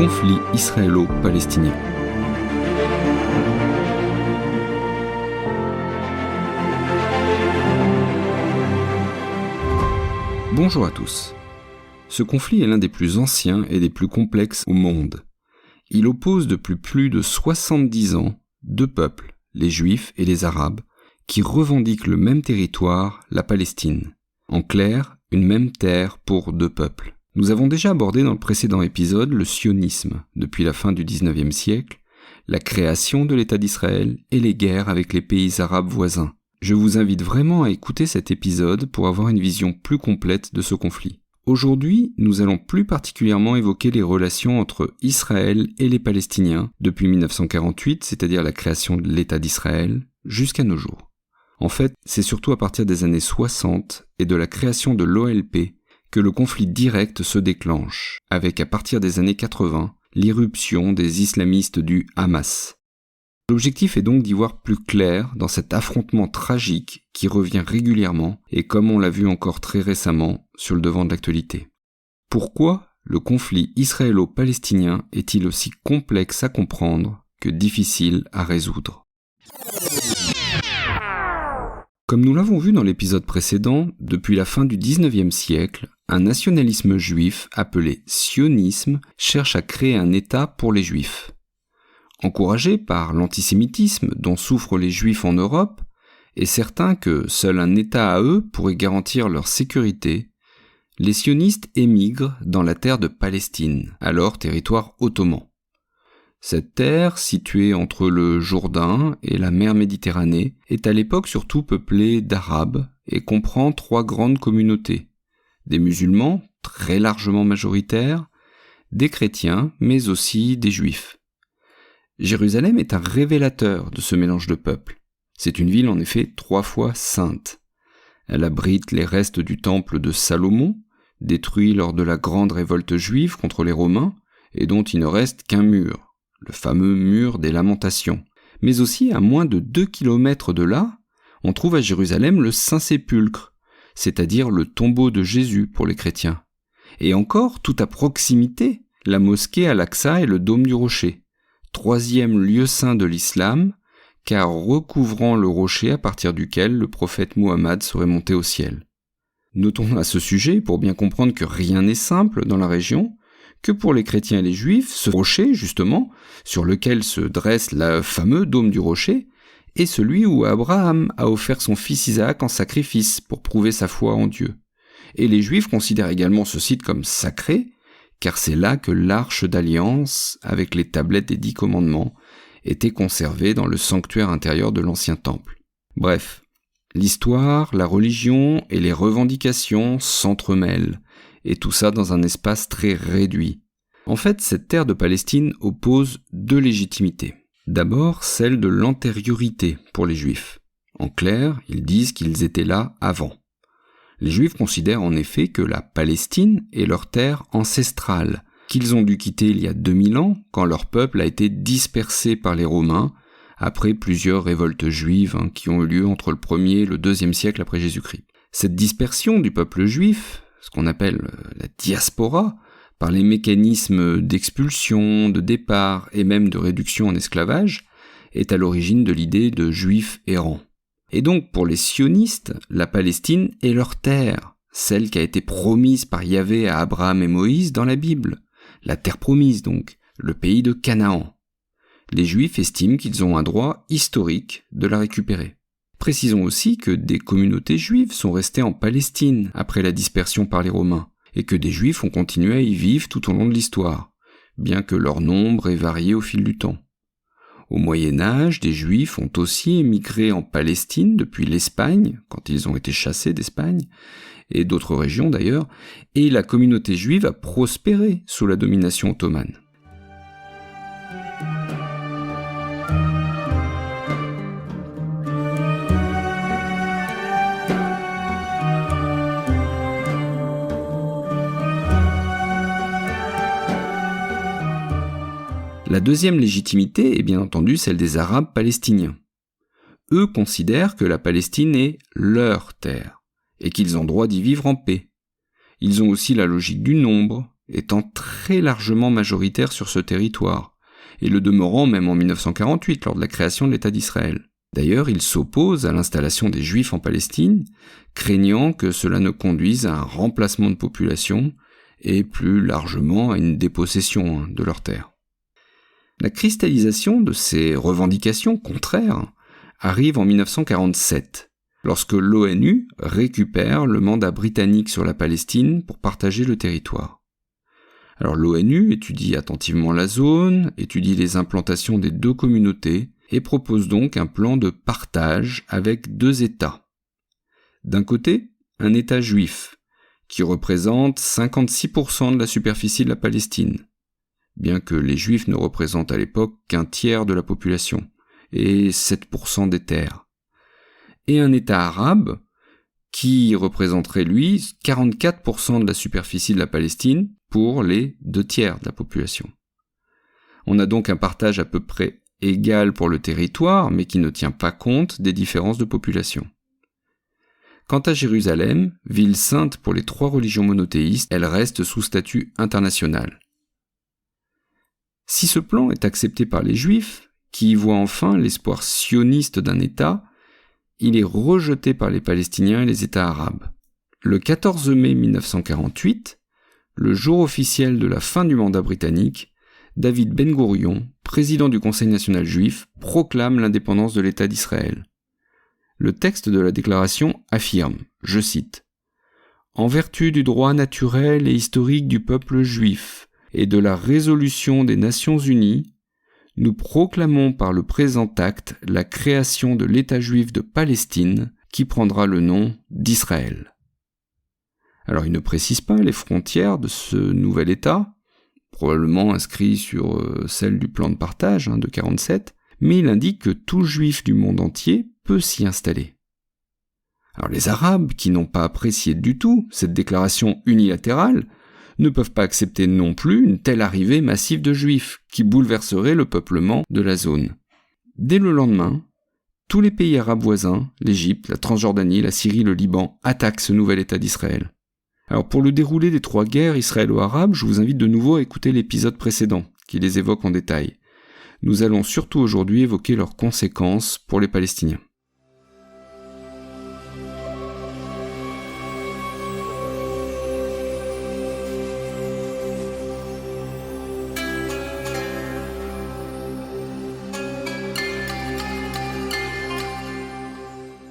conflit israélo-palestinien. Bonjour à tous. Ce conflit est l'un des plus anciens et des plus complexes au monde. Il oppose depuis plus de 70 ans deux peuples, les Juifs et les Arabes, qui revendiquent le même territoire, la Palestine. En clair, une même terre pour deux peuples. Nous avons déjà abordé dans le précédent épisode le sionisme, depuis la fin du XIXe siècle, la création de l'État d'Israël et les guerres avec les pays arabes voisins. Je vous invite vraiment à écouter cet épisode pour avoir une vision plus complète de ce conflit. Aujourd'hui, nous allons plus particulièrement évoquer les relations entre Israël et les Palestiniens depuis 1948, c'est-à-dire la création de l'État d'Israël, jusqu'à nos jours. En fait, c'est surtout à partir des années 60 et de la création de l'OLP que le conflit direct se déclenche, avec à partir des années 80, l'irruption des islamistes du Hamas. L'objectif est donc d'y voir plus clair dans cet affrontement tragique qui revient régulièrement et comme on l'a vu encore très récemment sur le devant de l'actualité. Pourquoi le conflit israélo-palestinien est-il aussi complexe à comprendre que difficile à résoudre ? Comme nous l'avons vu dans l'épisode précédent, depuis la fin du XIXe siècle, un nationalisme juif appelé sionisme cherche à créer un État pour les Juifs. Encouragés par l'antisémitisme dont souffrent les Juifs en Europe, et certains que seul un État à eux pourrait garantir leur sécurité, les sionistes émigrent dans la terre de Palestine, alors territoire ottoman. Cette terre, située entre le Jourdain et la mer Méditerranée, est à l'époque surtout peuplée d'Arabes et comprend trois grandes communautés. Des musulmans, très largement majoritaires, des chrétiens, mais aussi des juifs. Jérusalem est un révélateur de ce mélange de peuples. C'est une ville en effet 3 fois sainte. Elle abrite les restes du temple de Salomon, détruit lors de la grande révolte juive contre les Romains, et dont il ne reste qu'un mur. Le fameux mur des Lamentations. Mais aussi, à moins de 2 kilomètres de là, on trouve à Jérusalem le Saint-Sépulcre, c'est-à-dire le tombeau de Jésus pour les chrétiens. Et encore, tout à proximité, la mosquée Al-Aqsa et le dôme du rocher, 3e lieu saint de l'islam, car recouvrant le rocher à partir duquel le prophète Muhammad serait monté au ciel. Notons à ce sujet, pour bien comprendre que rien n'est simple dans la région, que pour les chrétiens et les juifs, ce rocher, justement, sur lequel se dresse le fameux dôme du rocher, est celui où Abraham a offert son fils Isaac en sacrifice pour prouver sa foi en Dieu. Et les juifs considèrent également ce site comme sacré, car c'est là que l'arche d'alliance, avec les tablettes des 10 commandements, était conservée dans le sanctuaire intérieur de l'ancien temple. Bref, l'histoire, la religion et les revendications s'entremêlent, et tout ça dans un espace très réduit. En fait, cette terre de Palestine oppose 2 légitimités. D'abord, celle de l'antériorité pour les Juifs. En clair, ils disent qu'ils étaient là avant. Les Juifs considèrent en effet que la Palestine est leur terre ancestrale, qu'ils ont dû quitter il y a 2000 ans, quand leur peuple a été dispersé par les Romains, après plusieurs révoltes juives qui ont eu lieu entre le 1er et le 2e siècle après Jésus-Christ. Cette dispersion du peuple juif, ce qu'on appelle la diaspora, par les mécanismes d'expulsion, de départ et même de réduction en esclavage, est à l'origine de l'idée de juifs errants. Et donc pour les sionistes, la Palestine est leur terre, celle qui a été promise par Yahvé à Abraham et Moïse dans la Bible, la terre promise donc, le pays de Canaan. Les juifs estiment qu'ils ont un droit historique de la récupérer. Précisons aussi que des communautés juives sont restées en Palestine après la dispersion par les Romains, et que des juifs ont continué à y vivre tout au long de l'histoire, bien que leur nombre ait varié au fil du temps. Au Moyen-Âge, des juifs ont aussi émigré en Palestine depuis l'Espagne, quand ils ont été chassés d'Espagne, et d'autres régions d'ailleurs, et la communauté juive a prospéré sous la domination ottomane. La deuxième légitimité est bien entendu celle des Arabes palestiniens. Eux considèrent que la Palestine est leur terre, et qu'ils ont droit d'y vivre en paix. Ils ont aussi la logique du nombre, étant très largement majoritaire sur ce territoire, et le demeurant même en 1948 lors de la création de l'État d'Israël. D'ailleurs, il s'oppose à l'installation des Juifs en Palestine, craignant que cela ne conduise à un remplacement de population et plus largement à une dépossession de leurs terres. La cristallisation de ces revendications contraires arrive en 1947, lorsque l'ONU récupère le mandat britannique sur la Palestine pour partager le territoire. Alors l'ONU étudie attentivement la zone, étudie les implantations des deux communautés et propose donc un plan de partage avec deux États. D'un côté, un État juif, qui représente 56% de la superficie de la Palestine, bien que les Juifs ne représentent à l'époque qu'un tiers de la population, et 7% des terres. Et un État arabe, qui représenterait lui 44% de la superficie de la Palestine pour les 2 tiers de la population. On a donc un partage à peu près égal pour le territoire, mais qui ne tient pas compte des différences de population. Quant à Jérusalem, ville sainte pour les 3 religions monothéistes, elle reste sous statut international. Si ce plan est accepté par les Juifs, qui y voient enfin l'espoir sioniste d'un État, il est rejeté par les Palestiniens et les États arabes. Le 14 mai 1948, le jour officiel de la fin du mandat britannique, David Ben Gourion, président du Conseil national juif, proclame l'indépendance de l'État d'Israël. Le texte de la déclaration affirme, je cite, « En vertu du droit naturel et historique du peuple juif et de la résolution des Nations unies, nous proclamons par le présent acte la création de l'État juif de Palestine qui prendra le nom d'Israël. » Alors il ne précise pas les frontières de ce nouvel État, probablement inscrit sur celle du plan de partage de 47, mais il indique que tout juif du monde entier peut s'y installer. Alors les Arabes, qui n'ont pas apprécié du tout cette déclaration unilatérale, ne peuvent pas accepter non plus une telle arrivée massive de Juifs, qui bouleverserait le peuplement de la zone. Dès le lendemain, tous les pays arabes voisins, l'Égypte, la Transjordanie, la Syrie, le Liban, attaquent ce nouvel État d'Israël. Alors pour le déroulé des 3 guerres israélo-arabes, je vous invite de nouveau à écouter l'épisode précédent, qui les évoque en détail. Nous allons surtout aujourd'hui évoquer leurs conséquences pour les Palestiniens.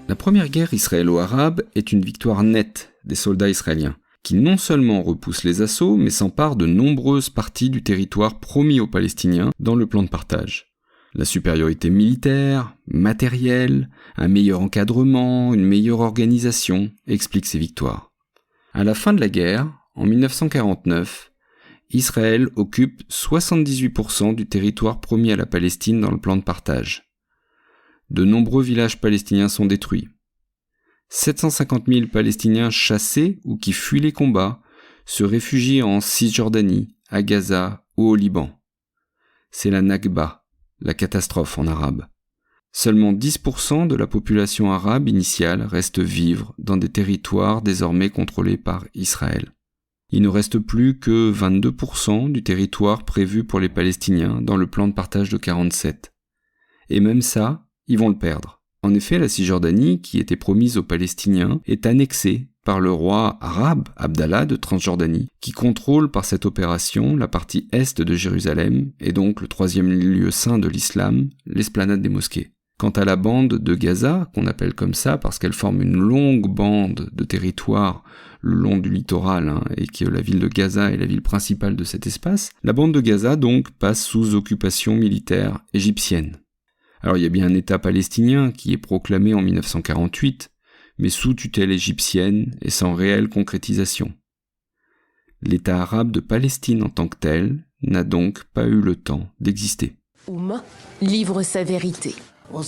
La première guerre israélo-arabe est une victoire nette des soldats israéliens, qui non seulement repoussent les assauts, mais s'emparent de nombreuses parties du territoire promis aux Palestiniens dans le plan de partage. La supériorité militaire, matérielle, un meilleur encadrement, une meilleure organisation expliquent ces victoires. À la fin de la guerre, en 1949, Israël occupe 78% du territoire promis à la Palestine dans le plan de partage. De nombreux villages palestiniens sont détruits. 750 000 Palestiniens chassés ou qui fuient les combats se réfugient en Cisjordanie, à Gaza ou au Liban. C'est la Nakba, la catastrophe en arabe. Seulement 10% de la population arabe initiale reste vivre dans des territoires désormais contrôlés par Israël. Il ne reste plus que 22% du territoire prévu pour les Palestiniens dans le plan de partage de 47. Et même ça, ils vont le perdre. En effet, la Cisjordanie, qui était promise aux Palestiniens, est annexée par le roi arabe Abdallah de Transjordanie, qui contrôle par cette opération la partie est de Jérusalem, et donc le 3e lieu saint de l'islam, l'esplanade des mosquées. Quant à la bande de Gaza, qu'on appelle comme ça parce qu'elle forme une longue bande de territoire le long du littoral, et que la ville de Gaza est la ville principale de cet espace, la bande de Gaza donc passe sous occupation militaire égyptienne. Alors il y a bien un État palestinien qui est proclamé en 1948, mais sous tutelle égyptienne et sans réelle concrétisation. L'État arabe de Palestine en tant que tel n'a donc pas eu le temps d'exister. Oumma livre sa vérité.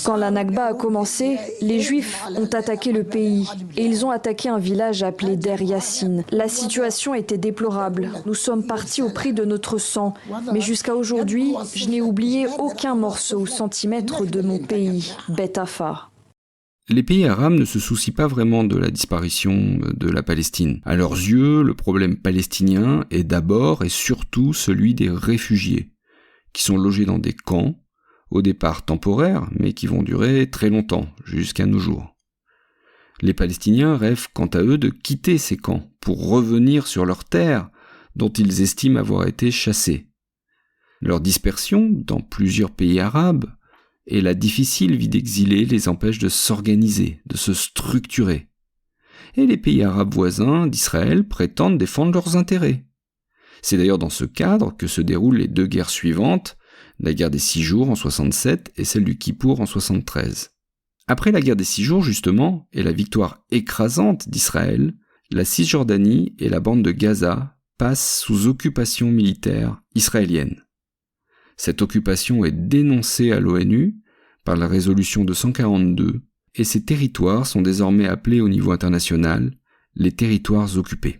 Quand la Nakba a commencé, les Juifs ont attaqué le pays et ils ont attaqué un village appelé Der Yassin. La situation était déplorable. Nous sommes partis au prix de notre sang, mais jusqu'à aujourd'hui, je n'ai oublié aucun morceau ou centimètre de mon pays, Bet Afa. Les pays arabes ne se soucient pas vraiment de la disparition de la Palestine. À leurs yeux, le problème palestinien est d'abord et surtout celui des réfugiés, qui sont logés dans des camps, au départ temporaires, mais qui vont durer très longtemps, jusqu'à nos jours. Les Palestiniens rêvent quant à eux de quitter ces camps pour revenir sur leurs terres dont ils estiment avoir été chassés. Leur dispersion dans plusieurs pays arabes et la difficile vie d'exilés les empêche de s'organiser, de se structurer. Et les pays arabes voisins d'Israël prétendent défendre leurs intérêts. C'est d'ailleurs dans ce cadre que se déroulent les 2 guerres suivantes, la guerre des 6 jours en 67 et celle du Kippour en 73. Après la guerre des 6 jours justement, et la victoire écrasante d'Israël, la Cisjordanie et la bande de Gaza passent sous occupation militaire israélienne. Cette occupation est dénoncée à l'ONU par la résolution 242 et ces territoires sont désormais appelés au niveau international les territoires occupés.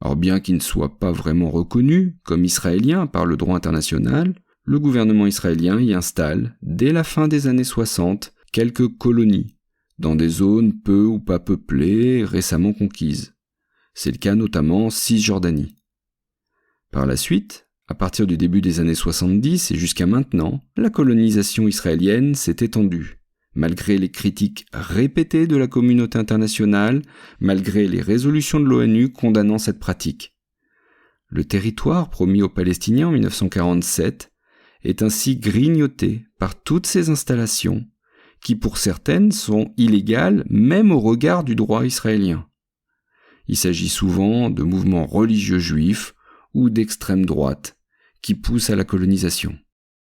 Alors bien qu'ils ne soient pas vraiment reconnus comme israéliens par le droit international, le gouvernement israélien y installe, dès la fin des années 60, quelques colonies, dans des zones peu ou pas peuplées récemment conquises. C'est le cas notamment en Cisjordanie. Par la suite, à partir du début des années 70 et jusqu'à maintenant, la colonisation israélienne s'est étendue, malgré les critiques répétées de la communauté internationale, malgré les résolutions de l'ONU condamnant cette pratique. Le territoire promis aux Palestiniens en 1947 est ainsi grignoté par toutes ces installations, qui pour certaines sont illégales même au regard du droit israélien. Il s'agit souvent de mouvements religieux juifs ou d'extrême droite, qui poussent à la colonisation.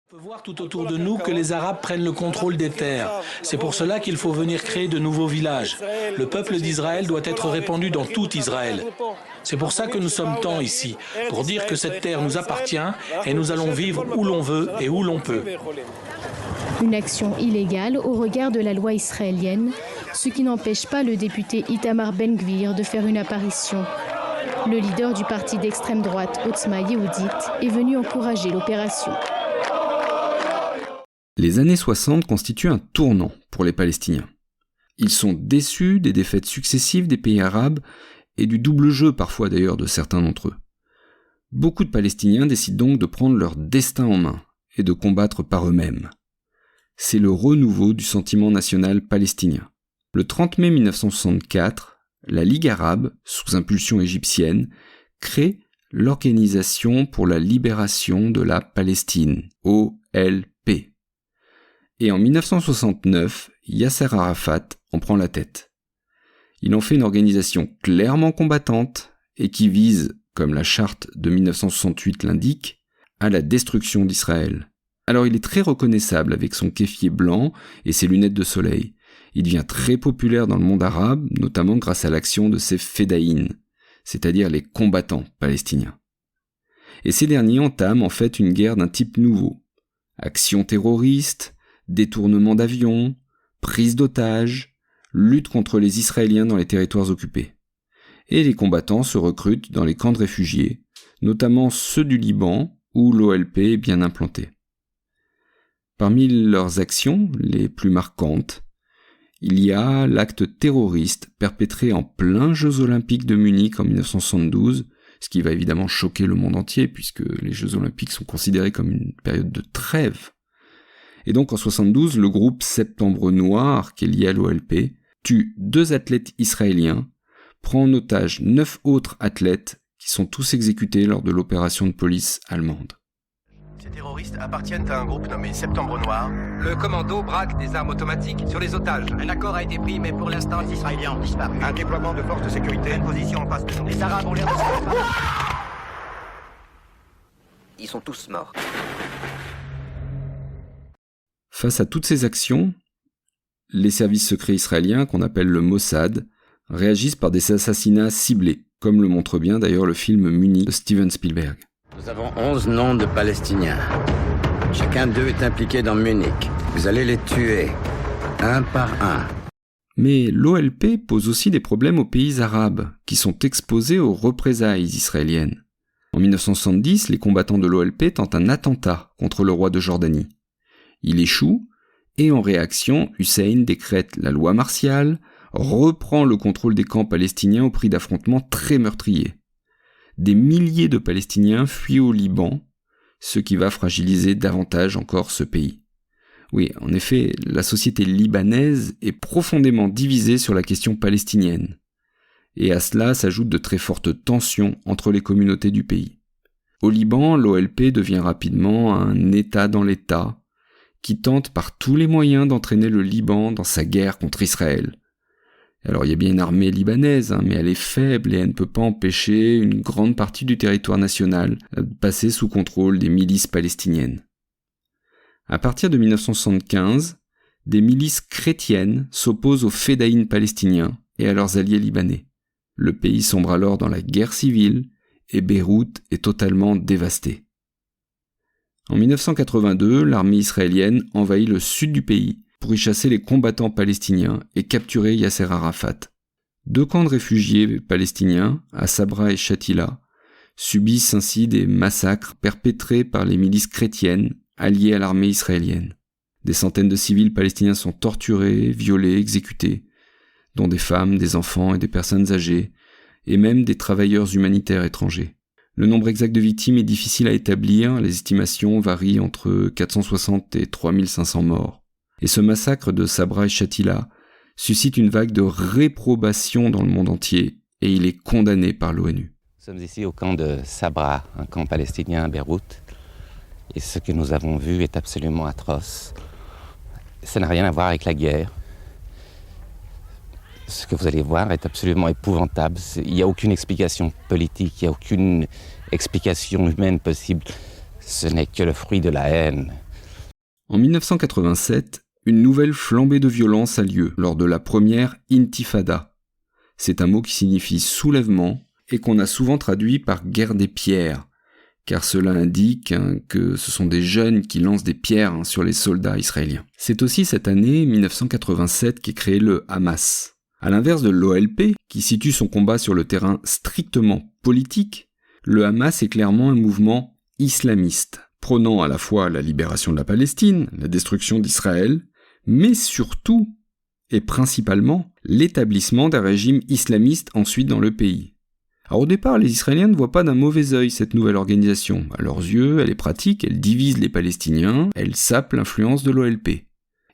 On peut voir tout autour de nous que les Arabes prennent le contrôle des terres. C'est pour cela qu'il faut venir créer de nouveaux villages. Le peuple d'Israël doit être répandu dans tout Israël. C'est pour ça que nous sommes tant ici, pour dire que cette terre nous appartient et nous allons vivre où l'on veut et où l'on peut. Une action illégale au regard de la loi israélienne, ce qui n'empêche pas le député Itamar Ben-Gvir de faire une apparition. Le leader du parti d'extrême droite Otzma Yehudit est venu encourager l'opération. Les années 60 constituent un tournant pour les Palestiniens. Ils sont déçus des défaites successives des pays arabes et du double jeu parfois d'ailleurs de certains d'entre eux. Beaucoup de Palestiniens décident donc de prendre leur destin en main et de combattre par eux-mêmes. C'est le renouveau du sentiment national palestinien. Le 30 mai 1964, la Ligue arabe, sous impulsion égyptienne, crée l'Organisation pour la libération de la Palestine, OLP. Et en 1969, Yasser Arafat en prend la tête. Il en fait une organisation clairement combattante et qui vise, comme la charte de 1968 l'indique, à la destruction d'Israël. Alors il est très reconnaissable avec son kéfier blanc et ses lunettes de soleil. Il devient très populaire dans le monde arabe, notamment grâce à l'action de ses fédaïns, c'est-à-dire les combattants palestiniens. Et ces derniers entament en fait une guerre d'un type nouveau. Actions terroristes, détournement d'avions, prise d'otages, lutte contre les Israéliens dans les territoires occupés. Et les combattants se recrutent dans les camps de réfugiés, notamment ceux du Liban, où l'OLP est bien implantée. Parmi leurs actions les plus marquantes, il y a l'acte terroriste perpétré en plein Jeux Olympiques de Munich en 1972, ce qui va évidemment choquer le monde entier puisque les Jeux Olympiques sont considérés comme une période de trêve. Et donc en 1972, le groupe Septembre Noir, qui est lié à l'OLP, tue 2 athlètes israéliens, prend en otage 9 autres athlètes qui sont tous exécutés lors de l'opération de police allemande. Ces terroristes appartiennent à un groupe nommé Septembre Noir. Le commando braque des armes automatiques sur les otages. Un accord a été pris, mais pour l'instant, les Israéliens ont disparu. Un déploiement de forces de sécurité. Une position en face de nous. Les Arabes ont l'air de se préparer. Ils sont tous morts. Face à toutes ces actions, les services secrets israéliens, qu'on appelle le Mossad, réagissent par des assassinats ciblés, comme le montre bien d'ailleurs le film Munich de Steven Spielberg. Nous avons 11 noms de Palestiniens. Chacun d'eux est impliqué dans Munich. Vous allez les tuer, un par un. Mais l'OLP pose aussi des problèmes aux pays arabes, qui sont exposés aux représailles israéliennes. En 1970, les combattants de l'OLP tentent un attentat contre le roi de Jordanie. Il échoue, Et en réaction, Hussein décrète la loi martiale, reprend le contrôle des camps palestiniens au prix d'affrontements très meurtriers. Des milliers de Palestiniens fuient au Liban, ce qui va fragiliser davantage encore ce pays. Oui, en effet, la société libanaise est profondément divisée sur la question palestinienne. Et à cela s'ajoutent de très fortes tensions entre les communautés du pays. Au Liban, l'OLP devient rapidement un État dans l'État, qui tente par tous les moyens d'entraîner le Liban dans sa guerre contre Israël. Alors il y a bien une armée libanaise, mais elle est faible et elle ne peut pas empêcher une grande partie du territoire national de passer sous contrôle des milices palestiniennes. À partir de 1975, des milices chrétiennes s'opposent aux fédayines palestiniens et à leurs alliés libanais. Le pays sombre alors dans la guerre civile et Beyrouth est totalement dévastée. En 1982, l'armée israélienne envahit le sud du pays pour y chasser les combattants palestiniens et capturer Yasser Arafat. 2 camps de réfugiés palestiniens, à Sabra et Shatila, subissent ainsi des massacres perpétrés par les milices chrétiennes alliées à l'armée israélienne. Des centaines de civils palestiniens sont torturés, violés, exécutés, dont des femmes, des enfants et des personnes âgées, et même des travailleurs humanitaires étrangers. Le nombre exact de victimes est difficile à établir, les estimations varient entre 460 et 3500 morts. Et ce massacre de Sabra et Shatila suscite une vague de réprobation dans le monde entier, et il est condamné par l'ONU. Nous sommes ici au camp de Sabra, un camp palestinien à Beyrouth, et ce que nous avons vu est absolument atroce. Ça n'a rien à voir avec la guerre. Ce que vous allez voir est absolument épouvantable. Il n'y a aucune explication politique, il n'y a aucune explication humaine possible. Ce n'est que le fruit de la haine. En 1987, une nouvelle flambée de violence a lieu lors de la première Intifada. C'est un mot qui signifie soulèvement et qu'on a souvent traduit par guerre des pierres, car cela indique que ce sont des jeunes qui lancent des pierres sur les soldats israéliens. C'est aussi cette année 1987 qu'est créé le Hamas. À l'inverse de l'OLP, qui situe son combat sur le terrain strictement politique, le Hamas est clairement un mouvement islamiste, prônant à la fois la libération de la Palestine, la destruction d'Israël, mais surtout, et principalement, l'établissement d'un régime islamiste ensuite dans le pays. Alors au départ, les Israéliens ne voient pas d'un mauvais œil cette nouvelle organisation. À leurs yeux, elle est pratique, elle divise les Palestiniens, elle sape l'influence de l'OLP.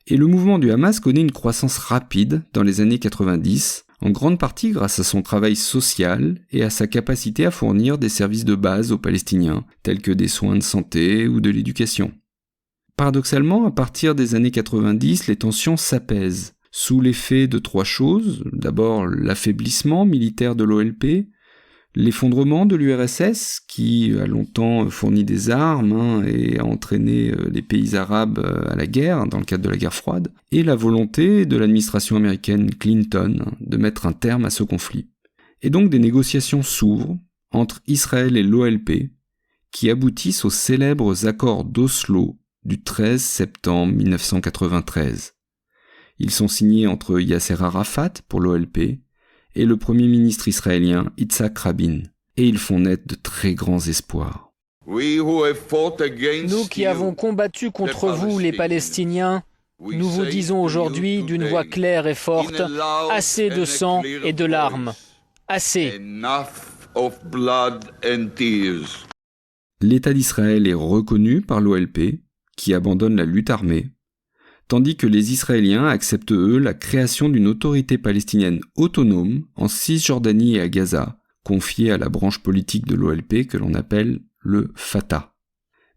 Et le mouvement du Hamas connaît une croissance rapide dans les années 90, en grande partie grâce à son travail social et à sa capacité à fournir des services de base aux Palestiniens, tels que des soins de santé ou de l'éducation. Paradoxalement, à partir des années 90, les tensions s'apaisent, sous l'effet de 3 choses. D'abord, l'affaiblissement militaire de l'OLP, l'effondrement de l'URSS, qui a longtemps fourni des armes et a entraîné les pays arabes à la guerre, dans le cadre de la guerre froide, et la volonté de l'administration américaine Clinton de mettre un terme à ce conflit. Et donc des négociations s'ouvrent entre Israël et l'OLP, qui aboutissent aux célèbres accords d'Oslo du 13 septembre 1993. Ils sont signés entre Yasser Arafat pour l'OLP et le premier ministre israélien Yitzhak Rabin, et ils font naître de très grands espoirs. Nous qui avons combattu contre vous, les Palestiniens, nous vous disons aujourd'hui d'une voix claire et forte, assez de sang et de larmes. Assez. L'État d'Israël est reconnu par l'OLP, qui abandonne la lutte armée, tandis que les Israéliens acceptent eux la création d'une autorité palestinienne autonome en Cisjordanie et à Gaza, confiée à la branche politique de l'OLP que l'on appelle le Fatah.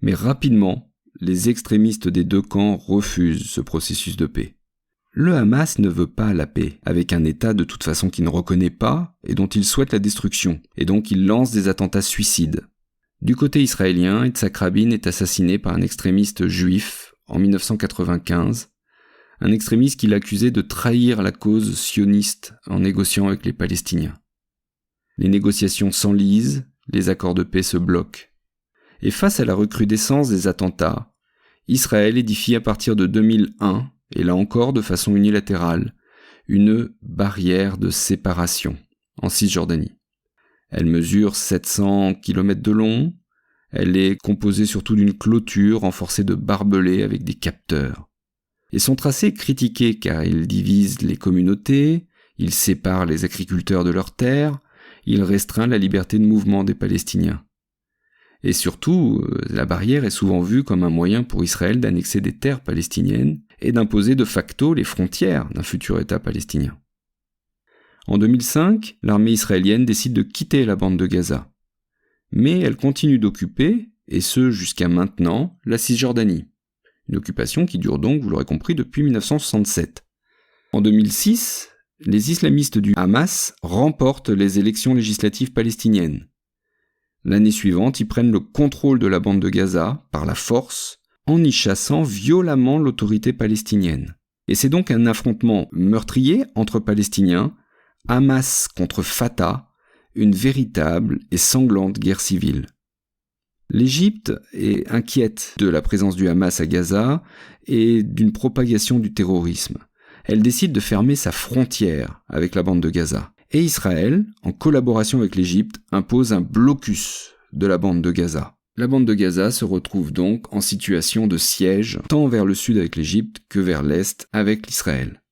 Mais rapidement, les extrémistes des 2 camps refusent ce processus de paix. Le Hamas ne veut pas la paix, avec un État de toute façon qu'il ne reconnaît pas et dont il souhaite la destruction, et donc il lance des attentats suicides. Du côté israélien, Yitzhak Rabin est assassiné par un extrémiste juif en 1995, un extrémiste qui l'accusait de trahir la cause sioniste en négociant avec les Palestiniens. Les négociations s'enlisent, les accords de paix se bloquent. Et face à la recrudescence des attentats, Israël édifie à partir de 2001, et là encore de façon unilatérale, une barrière de séparation en Cisjordanie. Elle mesure 700 km de long, elle est composée surtout d'une clôture renforcée de barbelés avec des capteurs. Et son tracé est critiqué car il divise les communautés, il sépare les agriculteurs de leurs terres, il restreint la liberté de mouvement des Palestiniens. Et surtout, la barrière est souvent vue comme un moyen pour Israël d'annexer des terres palestiniennes et d'imposer de facto les frontières d'un futur État palestinien. En 2005, l'armée israélienne décide de quitter la bande de Gaza. Mais elle continue d'occuper, et ce jusqu'à maintenant, la Cisjordanie. Une occupation qui dure donc, vous l'aurez compris, depuis 1967. En 2006, les islamistes du Hamas remportent les élections législatives palestiniennes. L'année suivante, ils prennent le contrôle de la bande de Gaza par la force, en y chassant violemment l'autorité palestinienne. Et c'est donc un affrontement meurtrier entre Palestiniens, Hamas contre Fatah, une véritable et sanglante guerre civile. L'Égypte est inquiète de la présence du Hamas à Gaza et d'une propagation du terrorisme. Elle décide de fermer sa frontière avec la bande de Gaza. Et Israël, en collaboration avec l'Égypte, impose un blocus de la bande de Gaza. La bande de Gaza se retrouve donc en situation de siège, tant vers le sud avec l'Égypte que vers l'est avec l'Israël.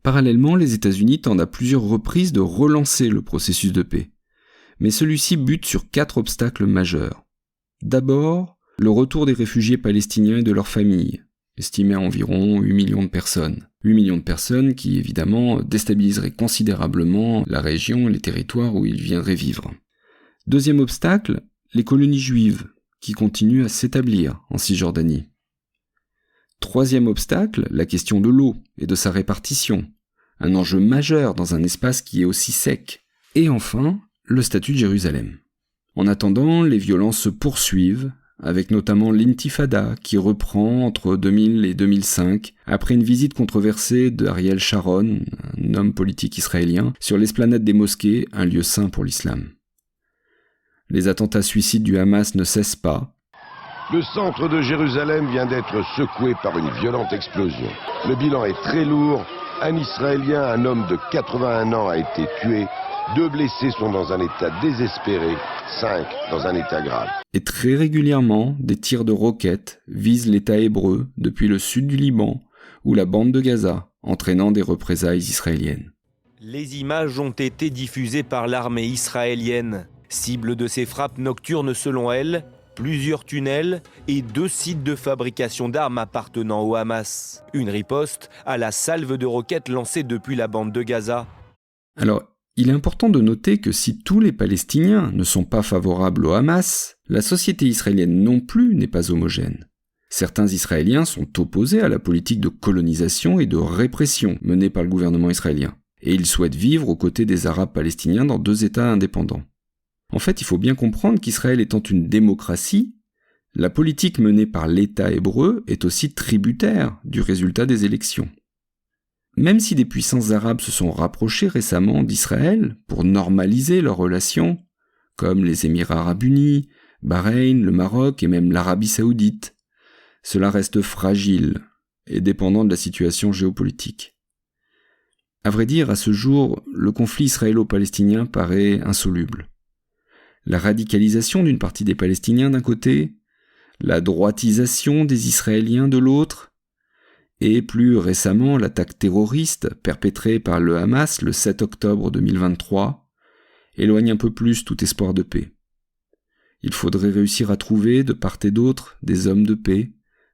Parallèlement, les États-Unis tentent à plusieurs reprises de relancer le processus de paix. Mais celui-ci bute sur 4 obstacles majeurs. D'abord, le retour des réfugiés palestiniens et de leurs familles, estimé à environ 8 millions de personnes. 8 millions de personnes qui, évidemment, déstabiliseraient considérablement la région et les territoires où ils viendraient vivre. Deuxième obstacle, les colonies juives, qui continuent à s'établir en Cisjordanie. Troisième obstacle, la question de l'eau et de sa répartition, un enjeu majeur dans un espace qui est aussi sec. Et enfin, le statut de Jérusalem. En attendant, les violences se poursuivent, avec notamment l'intifada qui reprend entre 2000 et 2005, après une visite controversée d'Ariel Sharon, un homme politique israélien, sur l'esplanade des mosquées, un lieu saint pour l'islam. Les attentats suicides du Hamas ne cessent pas. Le centre de Jérusalem vient d'être secoué par une violente explosion. Le bilan est très lourd. Un Israélien, un homme de 81 ans, a été tué. 2 blessés sont dans un état désespéré, 5 dans un état grave. Et très régulièrement, des tirs de roquettes visent l'État hébreu depuis le sud du Liban ou la bande de Gaza, entraînant des représailles israéliennes. Les images ont été diffusées par l'armée israélienne. Cible de ces frappes nocturnes selon elle, plusieurs tunnels et 2 sites de fabrication d'armes appartenant au Hamas. Une riposte à la salve de roquettes lancée depuis la bande de Gaza. Alors, il est important de noter que si tous les Palestiniens ne sont pas favorables au Hamas, la société israélienne non plus n'est pas homogène. Certains Israéliens sont opposés à la politique de colonisation et de répression menée par le gouvernement israélien, et ils souhaitent vivre aux côtés des Arabes palestiniens dans 2 États indépendants. En fait, il faut bien comprendre qu'Israël étant une démocratie, la politique menée par l'État hébreu est aussi tributaire du résultat des élections. Même si des puissances arabes se sont rapprochées récemment d'Israël pour normaliser leurs relations, comme les Émirats arabes unis, Bahreïn, le Maroc et même l'Arabie saoudite, cela reste fragile et dépendant de la situation géopolitique. À vrai dire, à ce jour, le conflit israélo-palestinien paraît insoluble. La radicalisation d'une partie des Palestiniens d'un côté, la droitisation des Israéliens de l'autre, et plus récemment l'attaque terroriste perpétrée par le Hamas le 7 octobre 2023, éloignent un peu plus tout espoir de paix. Il faudrait réussir à trouver, de part et d'autre, des hommes de paix,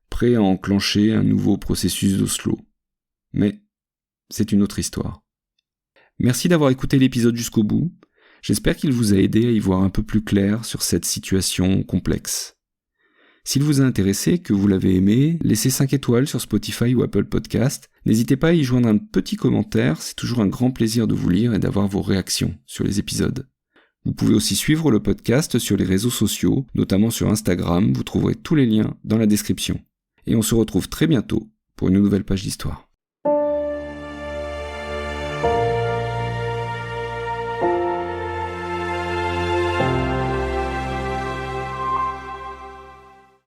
prêts à enclencher un nouveau processus d'Oslo. Mais c'est une autre histoire. Merci d'avoir écouté l'épisode jusqu'au bout. J'espère qu'il vous a aidé à y voir un peu plus clair sur cette situation complexe. S'il vous a intéressé, que vous l'avez aimé, laissez 5 étoiles sur Spotify ou Apple Podcast. N'hésitez pas à y joindre un petit commentaire, c'est toujours un grand plaisir de vous lire et d'avoir vos réactions sur les épisodes. Vous pouvez aussi suivre le podcast sur les réseaux sociaux, notamment sur Instagram, vous trouverez tous les liens dans la description. Et on se retrouve très bientôt pour une nouvelle page d'histoire.